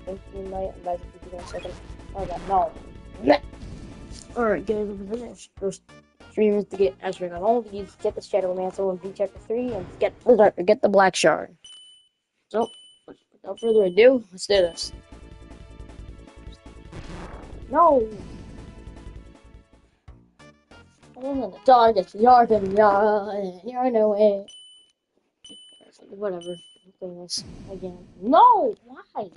think you might. I'm about to do in a second. Oh god, no. Alright, guys, we're finished. Those streamers to get Asterisk on all of these, get the Shadow Mantle and V Chapter 3, and get the Black Shard. So, without further ado, let's do this. No! I'm in the dark, it's dark and you're no way. Whatever. Doing this again. No! Why?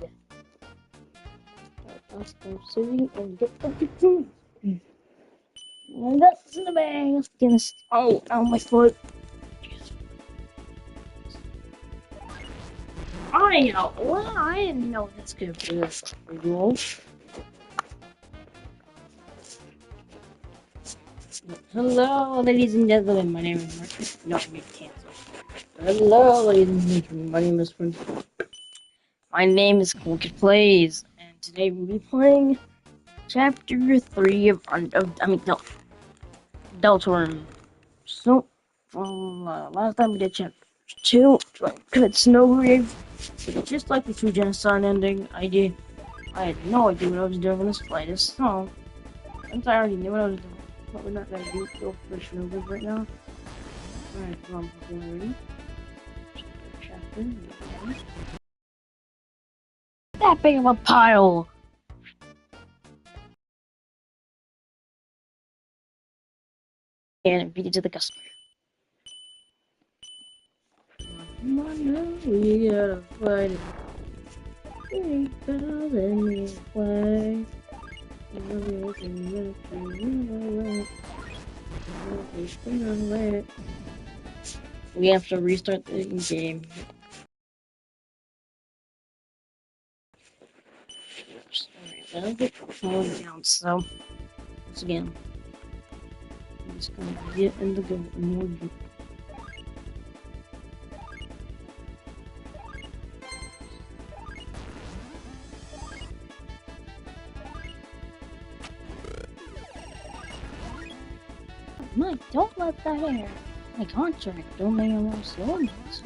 I'll start sitting and get the food. And that's in the bag. Goodness. Oh, ow, my foot. I know. Well, I didn't know this could be this rule. Hello, ladies and gentlemen. My name is Mark. No, I mean cancel. Hello, ladies and gentlemen. My name is Prince. My name is Colkit Plays, and today we'll be playing Chapter 3 of Deltarune. So, last time we did Chapter 2, Cut Snowgrave. Just like the True Genocide ending, I had no idea what I was doing in this slightest, so since I already knew what I was doing, what we're not gonna do, go for Snowgrave right now. Alright, ready? Chapter, that big of a pile! And beat it to the customer. Come on now, we gotta fight it. 3,000 years away. We have to restart the game. Alright, I'll get calmed down, so once again, I'm just gonna get in the game mode. Mike, don't let that air. My contract don't make a lot of slowness.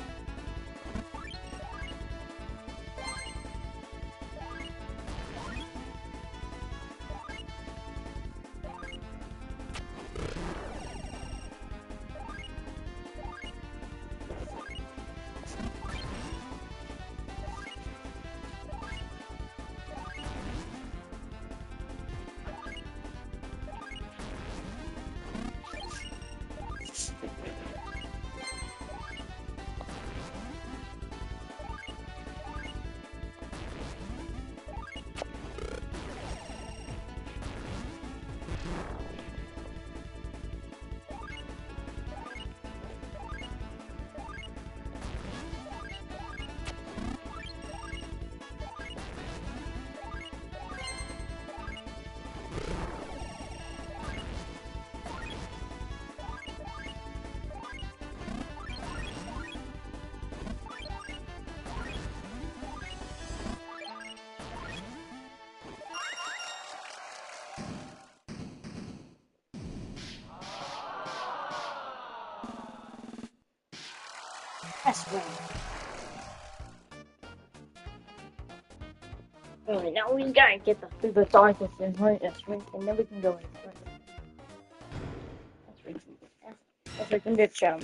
That's right. Alright, now we gotta get through the darkness and right, that's right, and then we can go in. That's right. That's right, can get chum.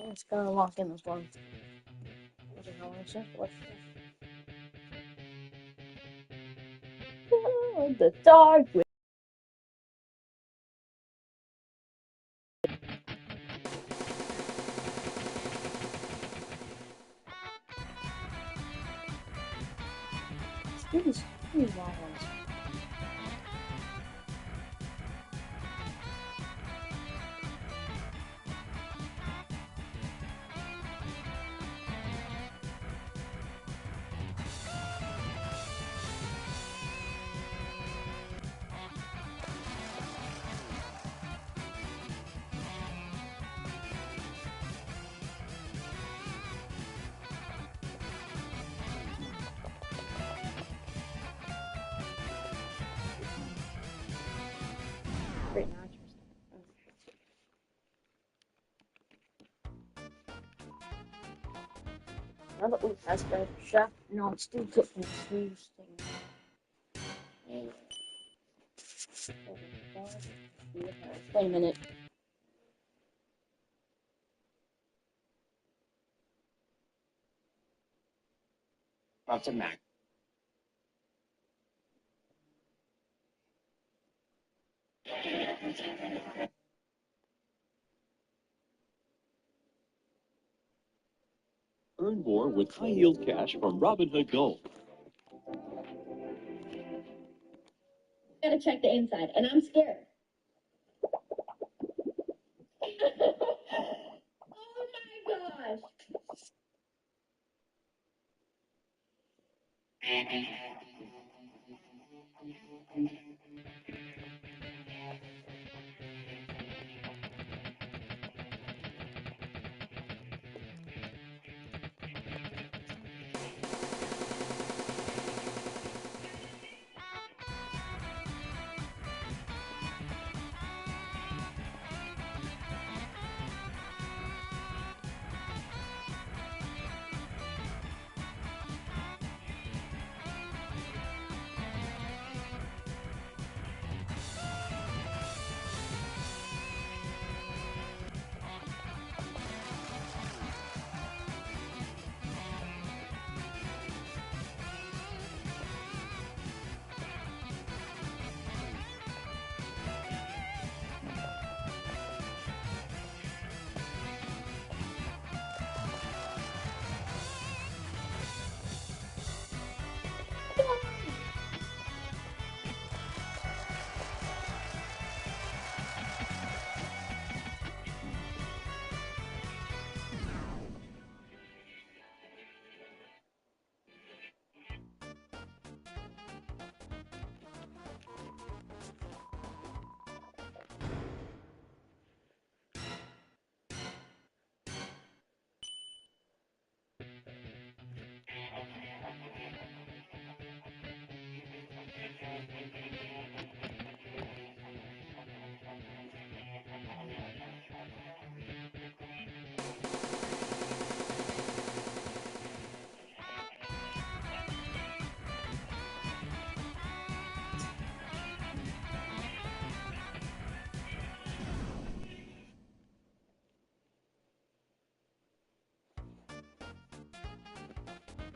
Let's go lock in this one. What the hell is this? What's this? Oh, the dark. These wild ones. Great, now it's now that we've passed the shaft, no, it's still cooking this thing. Wait a minute. That's a Mac. Earn more with high-yield cash from Robinhood Gold. Gotta check the inside, and I'm scared. Oh my gosh!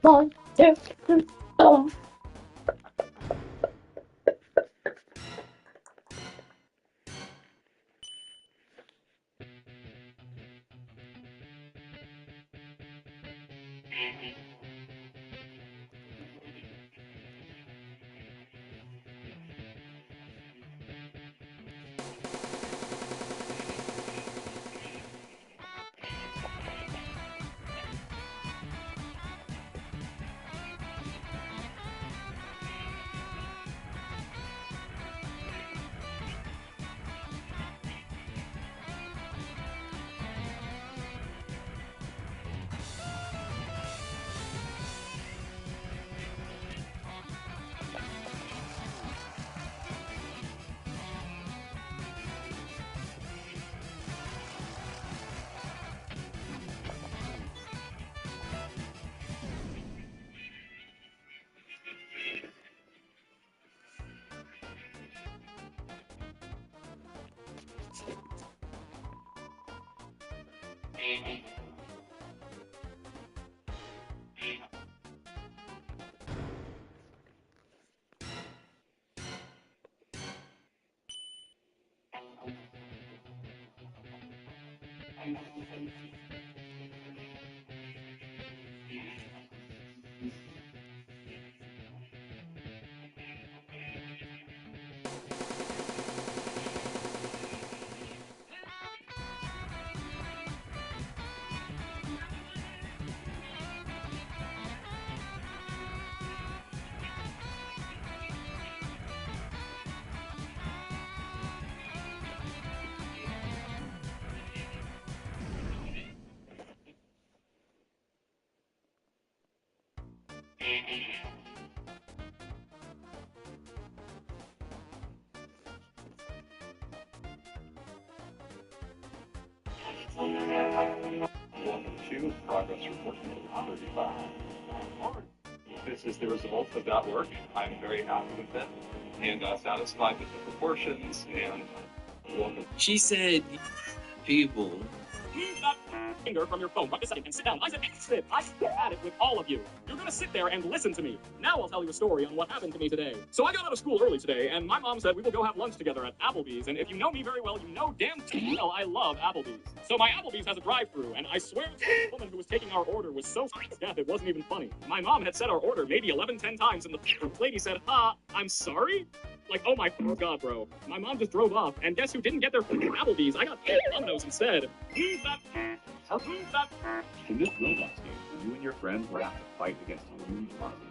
One, two, three, boom. Progress report 35. This is the result of that work. I'm very happy with it and satisfied with the proportions and welcome. She said, people. Move that finger from your phone right this second and sit down. I said sit. I had it with all of you. You're gonna sit there and listen to me. Now I'll tell you a story on what happened to me today. So I got out of school early today, and my mom said we will go have lunch together at Applebee's. And if you know me very well, you know damn well I love Applebee's. So my Applebee's has a drive-thru, and I swear the woman who was taking our order was so deaf it wasn't even funny. My mom had said our order maybe 10 times, and the lady said, I'm sorry? Like, oh my god, bro. My mom just drove off, and guess who didn't get their Applebee's? I got Domino's instead. Move that. Move that. In this Roblox game, you and your friends will have to fight against huge monsters.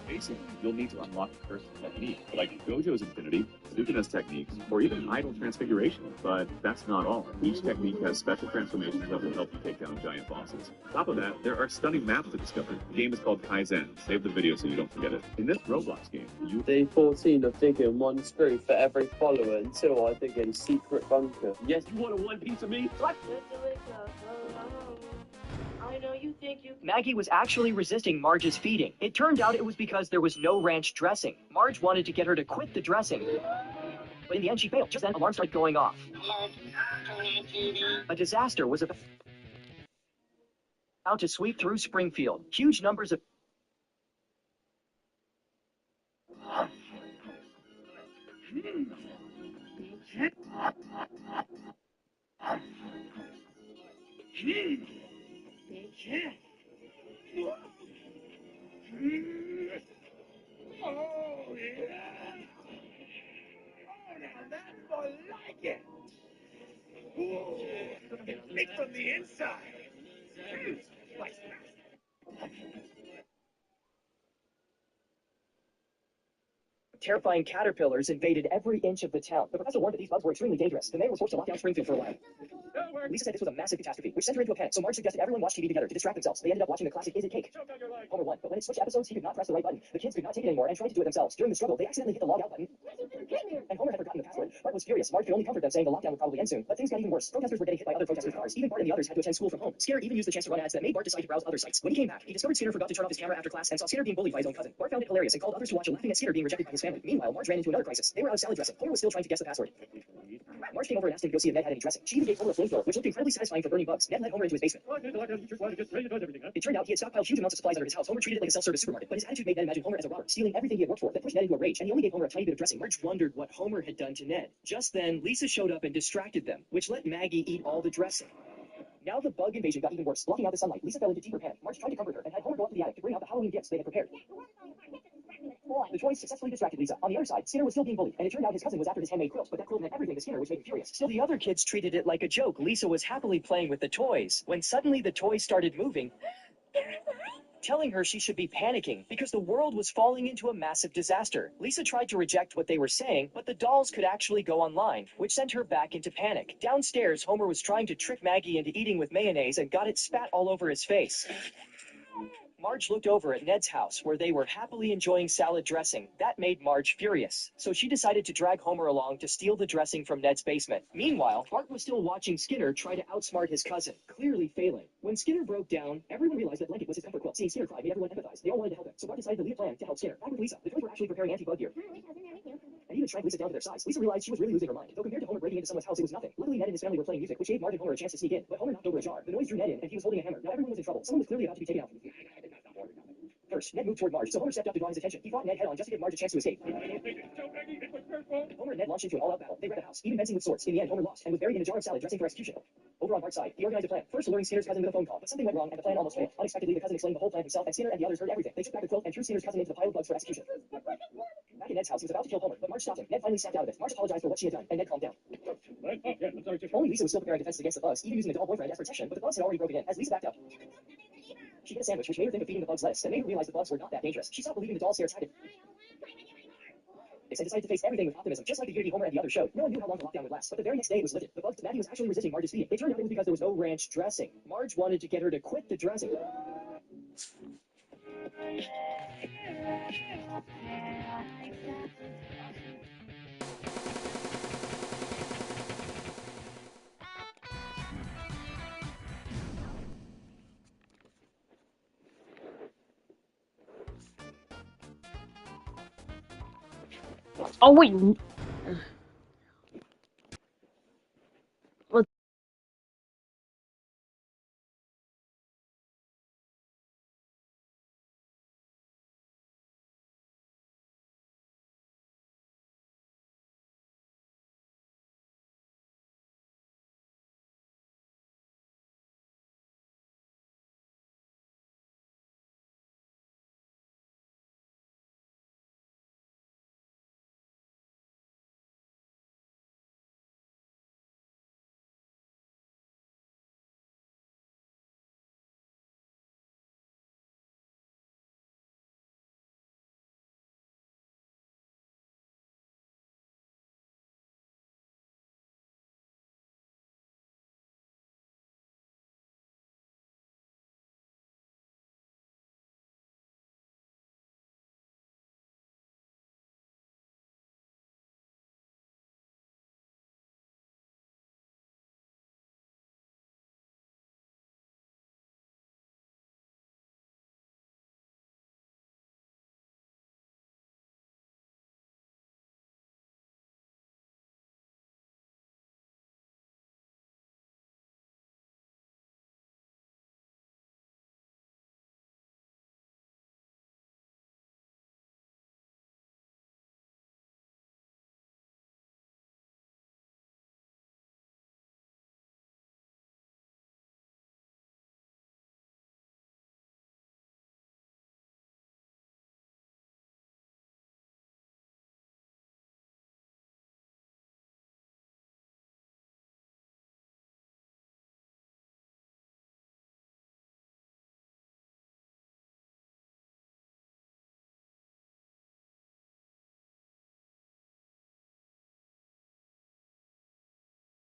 Basically, you'll need to unlock a curse technique, like Gojo's Infinity, Sukuna's techniques, or even Idle Transfiguration. But that's not all. Each technique has special transformations that will help you take down giant bosses. On top of that, there are stunning maps to discover. The game is called Kaizen. Save the video so you don't forget it. In this Roblox game, you... Day 14 of digging one screw for every follower until I dig a secret bunker. Yes, you want a one piece of me? I know you think you. Maggie was actually resisting Marge's feeding. It turned out it was because there was no ranch dressing. Marge wanted to get her to quit the dressing, but in the end she failed. Just then, alarms started going off. A disaster was about to sweep through Springfield. Huge numbers of Oh, yeah. Oh, now that's more like it. Ooh, it's lit from the inside. Like terrifying caterpillars invaded every inch of the town. The professor warned that these bugs were extremely dangerous. The mayor was forced to lock down Springfield for a while. Lisa said this was a massive catastrophe, which sent her into a panic, so Marge suggested everyone watch TV together to distract themselves. They ended up watching the classic Is It Cake? Homer won, but when it switched episodes, he could not press the right button. The kids could not take it anymore and tried to do it themselves. During the struggle, they accidentally hit the log out button, and Homer had forgotten the password. Bart was furious. Marge could only comfort them, saying the lockdown would probably end soon. But things got even worse. Protesters were getting hit by other protesters' cars. Even Bart and the others had to attend school from home. Skinner even used the chance to run ads that made Bart decide to browse other sites. When he came back, he discovered Skinner forgot to turn off his camera after class and saw Skinner being bullied by his own cousin. Bart found it hilarious and called others to watch, laughing at Skinner being rejected by his family. Meanwhile, Marge ran into another crisis. They were out of salad dressing. Homer was still trying to guess the password. Marge came over and asked him to go see if Ned had any dressing. She even gave Homer a flamethrower, which looked incredibly satisfying for burning bugs. Ned led Homer into his basement. It turned out he had stockpiled huge amounts of supplies under his house. Homer treated it like a self-service supermarket, but his attitude made Ned imagine Homer as a robber, stealing everything he had worked for. That pushed Ned into a rage, and he only gave Homer a tiny bit of dressing. Marge wondered what Homer had done to Ned. Just then, Lisa showed up and distracted them, which let Maggie eat all the dressing. Now the bug invasion got even worse. Blocking out the sunlight, Lisa fell into deeper panic. Marge tried to comfort her and had Homer go up to the attic to bring out the Halloween gifts they had prepared. The toys successfully distracted Lisa. On the other side, Skinner was still being bullied, and it turned out his cousin was after his handmade quilt, but that quilt meant everything to Skinner, which made him furious. Still, the other kids treated it like a joke. Lisa was happily playing with the toys, when suddenly the toys started moving, telling her she should be panicking because the world was falling into a massive disaster. Lisa tried to reject what they were saying, but the dolls could actually go online, which sent her back into panic. Downstairs, Homer was trying to trick Maggie into eating with mayonnaise and got it spat all over his face. Marge looked over at Ned's house, where they were happily enjoying salad dressing. That made Marge furious, so she decided to drag Homer along to steal the dressing from Ned's basement. Meanwhile, Bart was still watching Skinner try to outsmart his cousin, clearly failing. When Skinner broke down, everyone realized that blanket was his comfort quilt. Seeing Skinner cry made everyone empathize. They all wanted to help him, so Bart decided to lead a plan to help Skinner. Back with Lisa, the twins were actually preparing anti-bug gear, and even shrank Lisa down to their size. Lisa realized she was really losing her mind. Though compared to Homer breaking into someone's house, it was nothing. Luckily, Ned and his family were playing music, which gave Marge and Homer a chance to sneak in, but Homer knocked over a jar. The noise drew Ned in, and he was holding a hammer. Now everyone was in trouble. Someone was clearly about to be taken out. First, Ned moved toward Marge, so Homer stepped up to draw his attention. He fought Ned head-on just to give Marge a chance to escape. Homer and Ned launched into an all-out battle. They wrecked the house, even fencing with swords. In the end, Homer lost and was buried in a jar of salad dressing for execution. Over on Bart's side, he organized a plan. First, luring Skinner's cousin with a phone call, but something went wrong and the plan almost failed. Unexpectedly, the cousin explained the whole plan himself, and Skinner and the others heard everything. They took back the quilt and threw Skinner's cousin into the pile of bugs for execution. Back in Ned's house, he was about to kill Homer, but Marge stopped him. Ned finally snapped out of it. Marge apologized for what she had done, and Ned calmed down. Only Lisa was still preparing defenses against the bugs, even using the doll boyfriend as protection, but the bugs had already broken in. As Lisa backed up, she hit a sandwich, which made her think of feeding the bugs lettuce, and made her realize the bugs were not that dangerous. She stopped believing the doll scares had it. They decided to face everything with optimism, just like the Unity Homer and the others showed. No one knew how long the lockdown would last, but the very next day it was lifted. The bugs, Maggie was actually resisting Marge's feeding. It turned out it was because there was no ranch dressing. Marge wanted to get her to quit the dressing. Oh wait.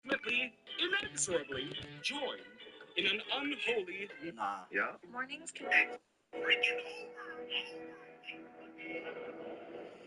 Ultimately, inexorably, join in an unholy. Nah. Yeah? Mornings connect.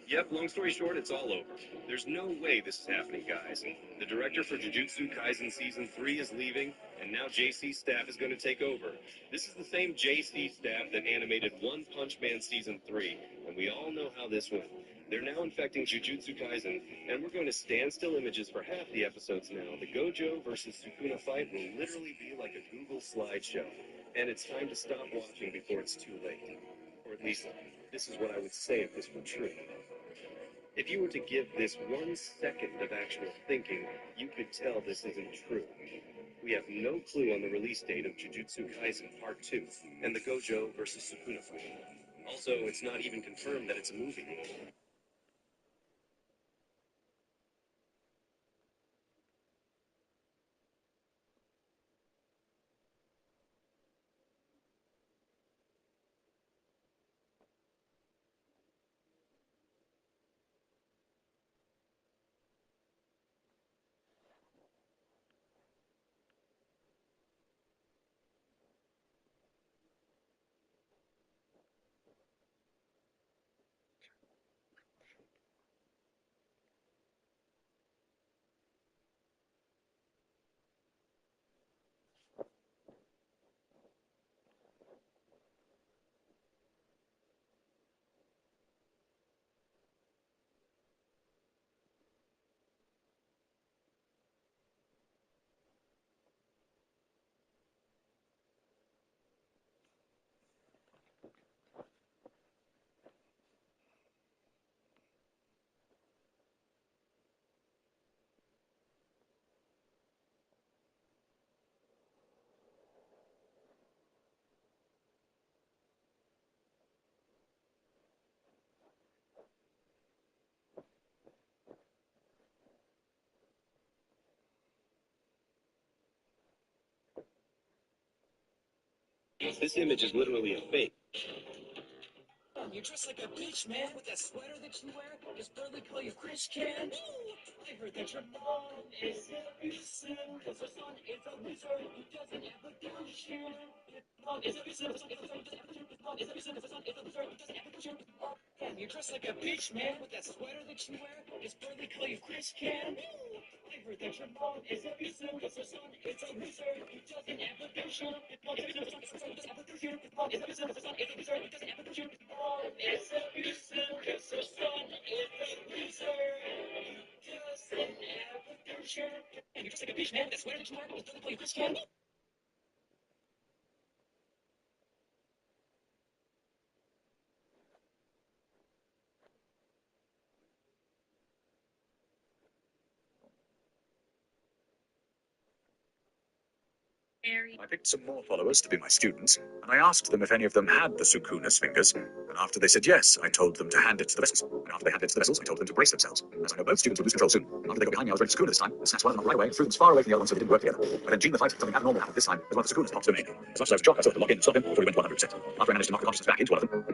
Yep, long story short, it's all over. There's no way this is happening, guys. The director for Jujutsu Kaisen Season 3 is leaving, and now JC's staff is going to take over. This is the same JC staff that animated One Punch Man Season 3, and we all know how this went. They're now infecting Jujutsu Kaisen, and we're going to stand still images for half the episodes now. The Gojo versus Sukuna fight will literally be like a Google slideshow, and it's time to stop watching before it's too late. Or at least, this is what I would say if this were true. If you were to give this 1 second of actual thinking, you could tell this isn't true. We have no clue on the release date of Jujutsu Kaisen Part 2 and the Gojo versus Sukuna fight. Also, it's not even confirmed that it's a movie. This image is literally a fake. You're dressed like a bitch, man, with that sweater that you wear. Does Burley call you Chris Can? I heard that your mom is abusive, cause her son is a loser who doesn't ever do shit. His mom is abusive, her son is a loser who doesn't ever do shit. His mom is abusive, her son is a loser who doesn't ever do shit. Damn, you're dressed like a bitch, man, with that sweater that you wear. Does Burley call you Chris Can? I heard that your mom is abusive, cause her son is a loser who doesn't ever do shit. His mom is abusive, her son is a loser who doesn't ever do shit. His mom is abusive, her son is a loser who doesn't ever do shit. His mom is abusive, cause her son is a loser I picked some more followers to be my students, and I asked them if any of them had the Sukuna's fingers. And after they said yes, I told them to hand it to the vessels. And after they handed it to the vessels, I told them to brace themselves. As I know both students would lose control soon. After they got behind me, I was ready to Sukuna this time. I snatched one of them right away and threw them as far away from the other one so they didn't work together. But then during the fight, something abnormal happened this time, as one of the Sukunas popped to me. As much as I was shocked, I still had to lock in and stop him before he went 100%. After I managed to knock the consciousness back into one of them,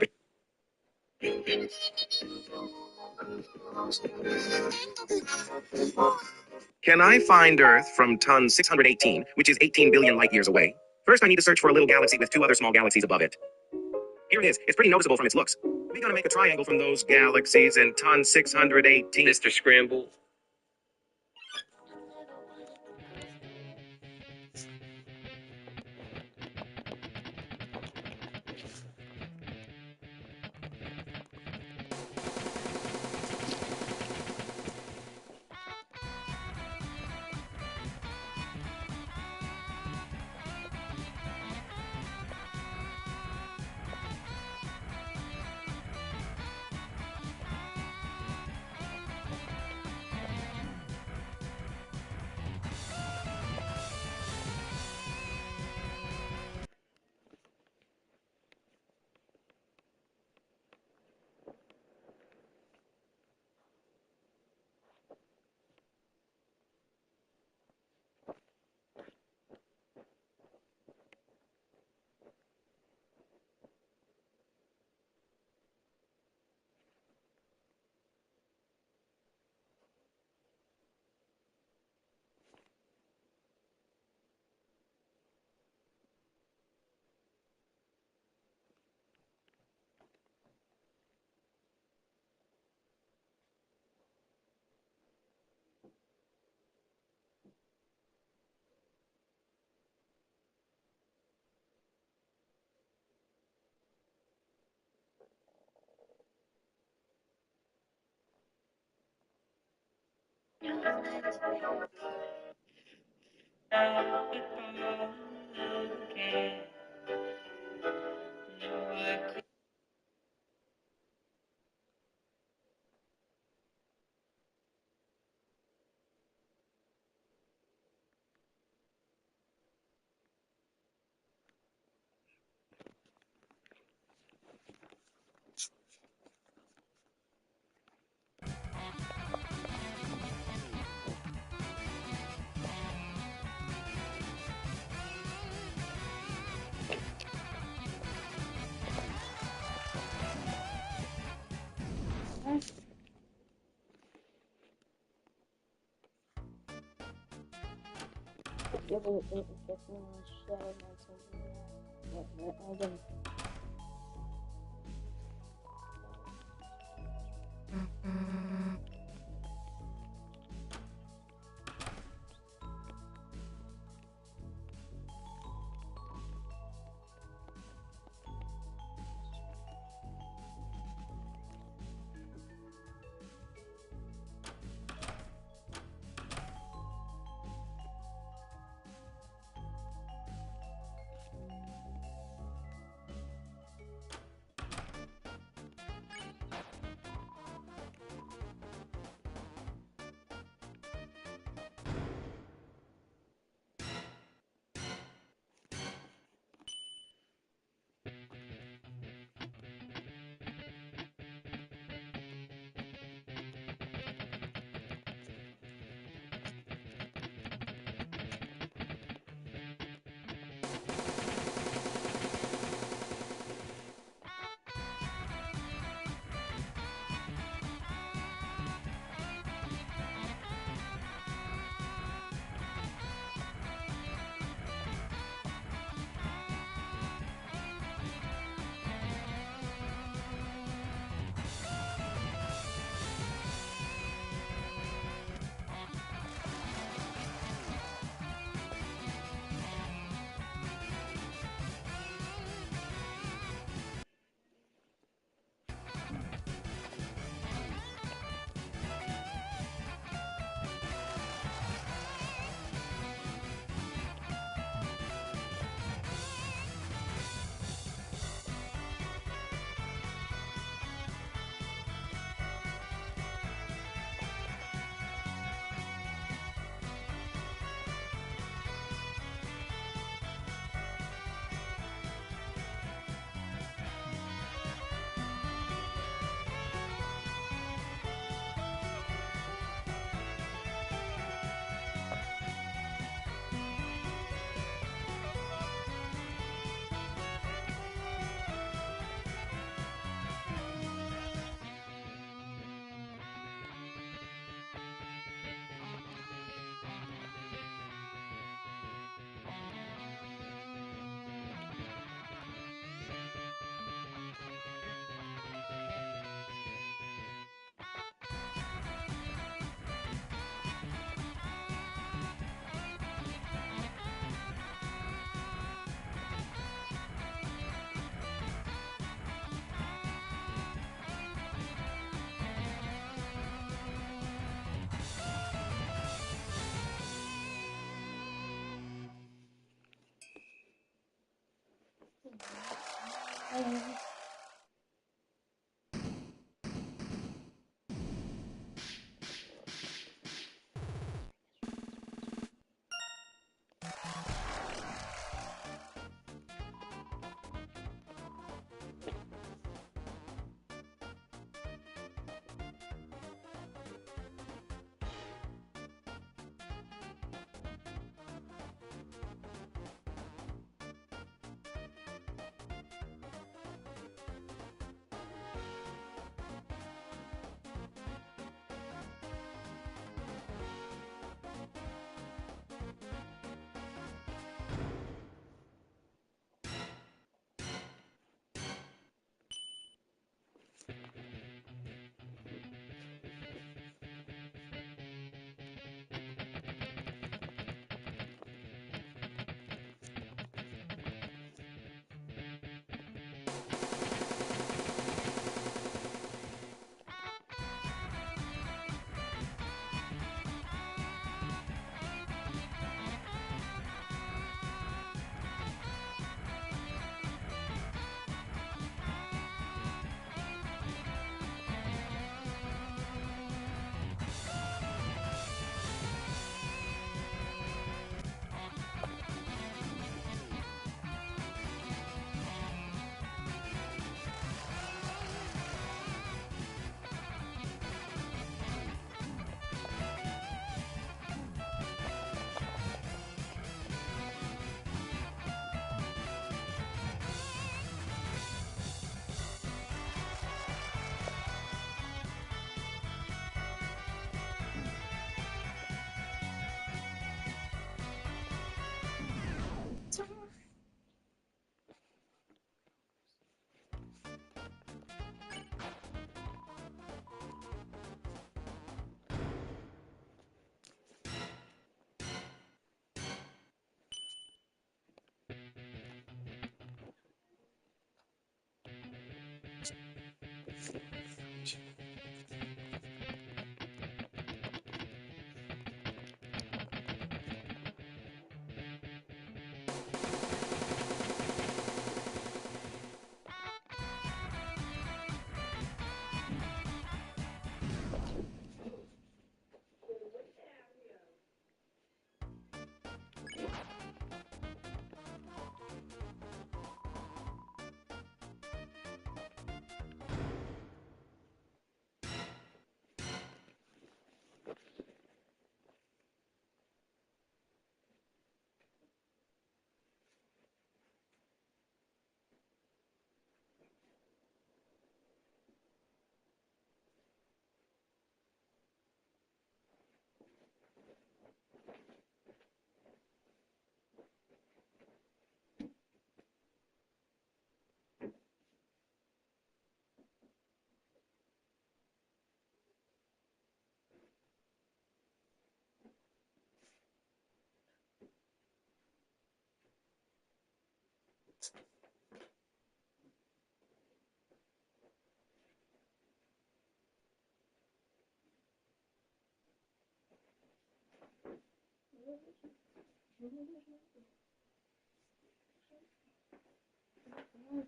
Can I find Earth from ton 618, which is 18 billion light years away? First, I need to search for a little galaxy with 2 other small galaxies above it. Here it is. It's pretty noticeable from its looks. We're gonna make a triangle from those galaxies in ton 618. Mr. Scramble.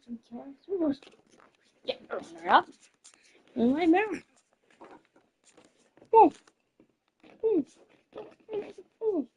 Some castles. Yeah, runner up. In my mirror. Oh. Oh. Oh.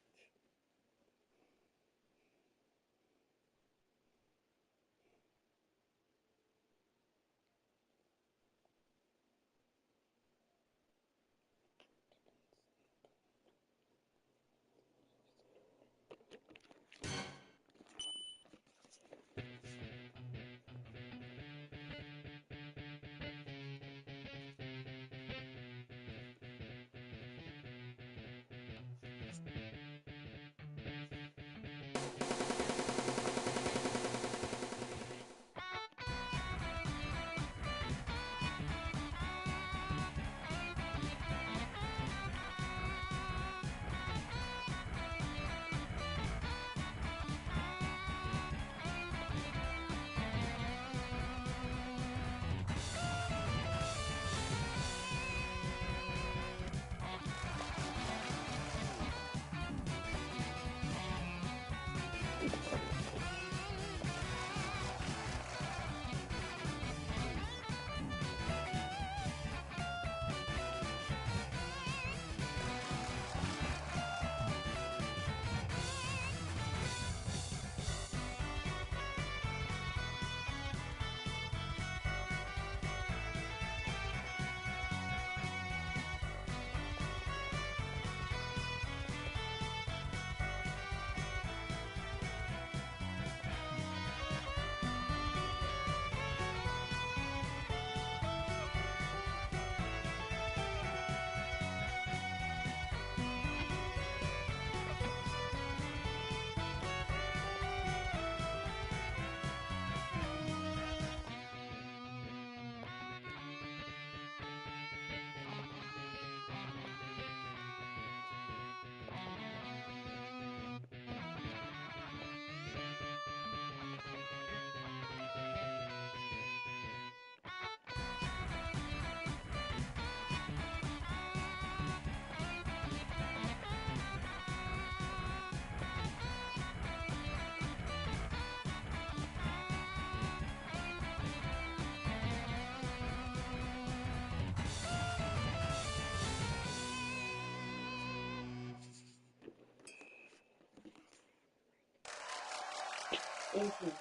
infinite.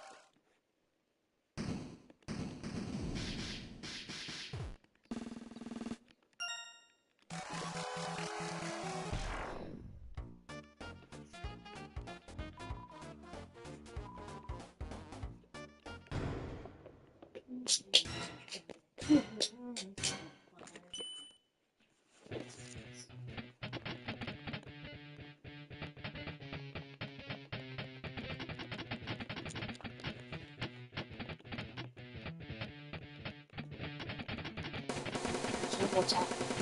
What's happening?